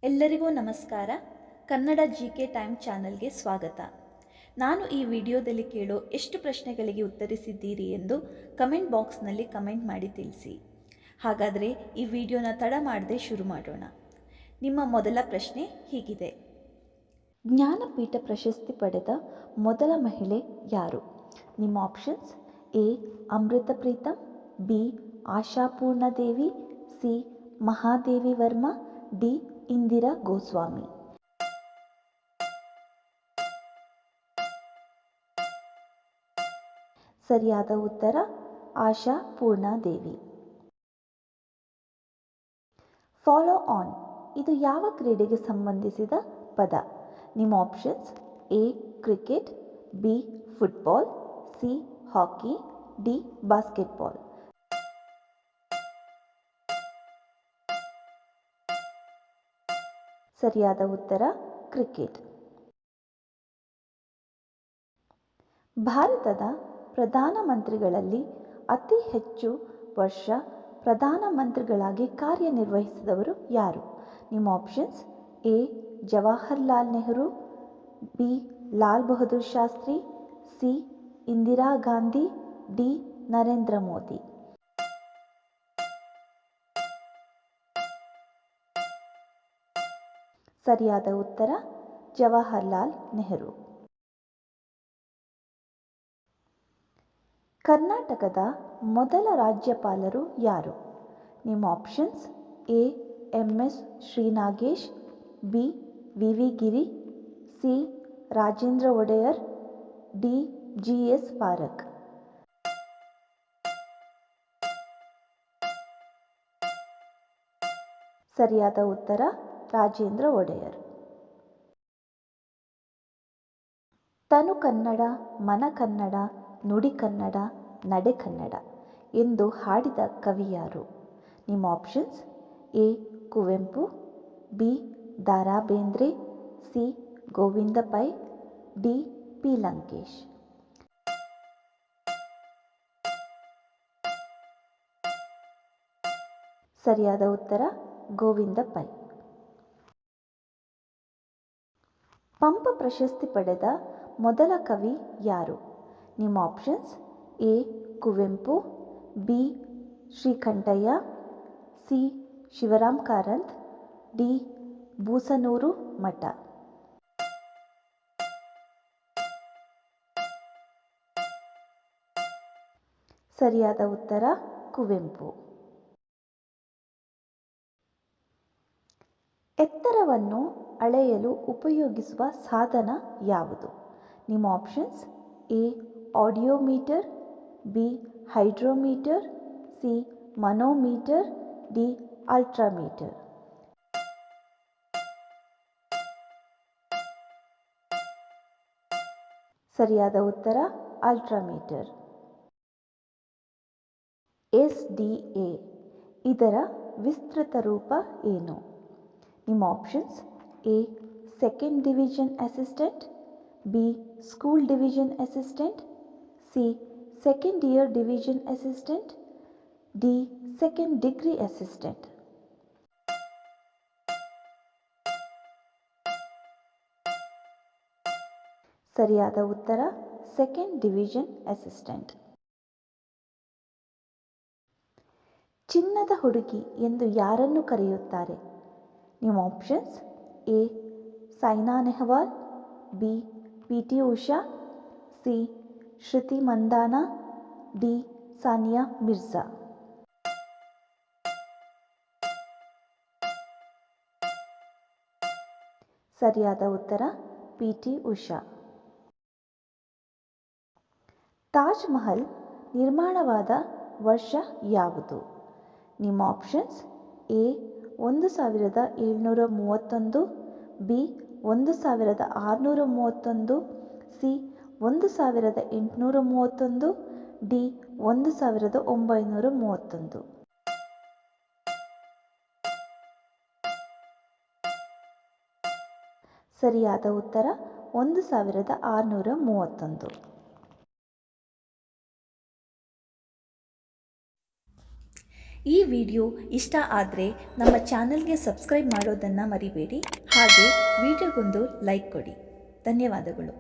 ಎಲ್ಲರಿಗೂ ನಮಸ್ಕಾರ. Kannada GK time ಚಾನಲ್ಗೆ ಸ್ವಾಗತ. ನಾನು ಈ ವಿಡಿಯೋದಲ್ಲಿ ಕೇಳೋ ಎಷ್ಟು ಪ್ರಶ್ನೆಗಳಿಗೆ ಉತ್ತರಿಸಿದ್ದೀರಿ ಎಂದು ಕಮೆಂಟ್ ಬಾಕ್ಸ್ನಲ್ಲಿ ಕಮೆಂಟ್ ಮಾಡಿ ತಿಳಿಸಿ. ಹಾಗಾದರೆ ಈ ವಿಡಿಯೋನ ತಡ ಮಾಡದೆ ಶುರು ಮಾಡೋಣ. ನಿಮ್ಮ ಮೊದಲ ಪ್ರಶ್ನೆ ಹೀಗಿದೆ: ಜ್ಞಾನಪೀಠ ಪ್ರಶಸ್ತಿ ಪಡೆದ ಮೊದಲ ಮಹಿಳೆ ಯಾರು? ನಿಮ್ಮ options: A Amrita Pritam, B Ashapurna Devi, C Mahadevi Verma, D Indira Goswami. ಸರಿಯಾದ ಉತ್ತರ ಆಶಾಪೂರ್ಣ ದೇವಿ. ಫಾಲೋ ಆನ್ ಇದು ಯಾವ ಕ್ರೀಡೆಗೆ ಸಂಬಂಧಿಸಿದ ಪದ? ನಿಮ್ಮ options: A cricket, B football, C hockey, D basketball. ಸರಿಯಾದ ಉತ್ತರ ಕ್ರಿಕೆಟ್. ಭಾರತದ ಪ್ರಧಾನಮಂತ್ರಿಗಳಲ್ಲಿ ಅತಿ ಹೆಚ್ಚು ವರ್ಷ ಪ್ರಧಾನಮಂತ್ರಿಗಳಾಗಿ ಕಾರ್ಯನಿರ್ವಹಿಸಿದವರು ಯಾರು? ನಿಮ್ಮ options: A Jawaharlal Nehru, B Lal Bahadur Shastri, C Indira Gandhi, D Narendra Modi. ಸರಿಯಾದ ಉತ್ತರ ಜವಾಹರ್ಲಾಲ್ ನೆಹರು. ಕರ್ನಾಟಕದ ಮೊದಲ ರಾಜ್ಯಪಾಲರು ಯಾರು? ನಿಮ್ಮ options: A MS Shrinagesh, B VV Giri, C Rajendra Wodeyar, D GS Parak. ಸರಿಯಾದ ಉತ್ತರ ರಾಜೇಂದ್ರ ಒಡೆಯರ್. ತನು ಕನ್ನಡ, ಮನ ಕನ್ನಡ, ನುಡಿ ಕನ್ನಡ, ನಡೆ ಕನ್ನಡ ಎಂದು ಹಾಡಿದ ಕವಿ ಯಾರು? ನಿಮ್ಮ options: A Kuvempu, B Da Ra Bendre, C Govinda Pai, D P Lankesh. ಸರಿಯಾದ ಉತ್ತರ ಗೋವಿಂದ ಪೈ. ಪಂಪ ಪ್ರಶಸ್ತಿ ಪಡೆದ ಮೊದಲ ಕವಿ ಯಾರು? ನಿಮ್ಮ options: A Kuvempu, B Srikantaiah, C Shivaram Karanth, D Busnur Math. ಸರಿಯಾದ ಉತ್ತರ ಕುವೆಂಪು. ಎತ್ತರವನ್ನು ಅಳೆಯಲು ಉಪಯೋಗಿಸುವ ಸಾಧನ ಯಾವುದು? ನಿಮ್ಮ options: A audiometer, B hydrometer, C manometer, D ultrameter. ಸರಿಯಾದ ಉತ್ತರ ಅಲ್ಟ್ರಾಮೀಟರ್. SDA ಇದರ ವಿಸ್ತೃತ ರೂಪ ಏನು? ನಿಮ್ಮ options: A second division assistant, B school division assistant, C second year division assistant, D second degree assistant. ಸರಿಯಾದ ಉತ್ತರ ಸೆಕೆಂಡ್ ಡಿವಿಷನ್ ಅಸಿಸ್ಟೆಂಟ್. ಚಿನ್ನದ ಹುಡುಗಿ ಎಂದು ಯಾರನ್ನು ಕರೆಯುತ್ತಾರೆ? ನಿಮ್ಮ options: A Saina Nehwal, B PT Usha, C Shruti Mandhana, D Sania Mirza. ಸರಿಯಾದ ಉತ್ತರ PT ಉಷಾ. ತಾಜ್ ಮಹಲ್ ನಿರ್ಮಾಣವಾದ ವರ್ಷ ಯಾವುದು? ನಿಮ್ಮ options: A 1731, B 1631, C 1831, D 1931. ಸರಿಯಾದ ಉತ್ತರ 1631. ಈ ವಿಡಿಯೋ ಇಷ್ಟ ಆದರೆ ನಮ್ಮ ಚಾನಲ್ಗೆ ಸಬ್ಸ್ಕ್ರೈಬ್ ಮಾಡೋದನ್ನು ಮರಿಬೇಡಿ. ಹಾಗೆ ವಿಡಿಯೋಗೊಂದು ಲೈಕ್ ಕೊಡಿ. ಧನ್ಯವಾದಗಳು.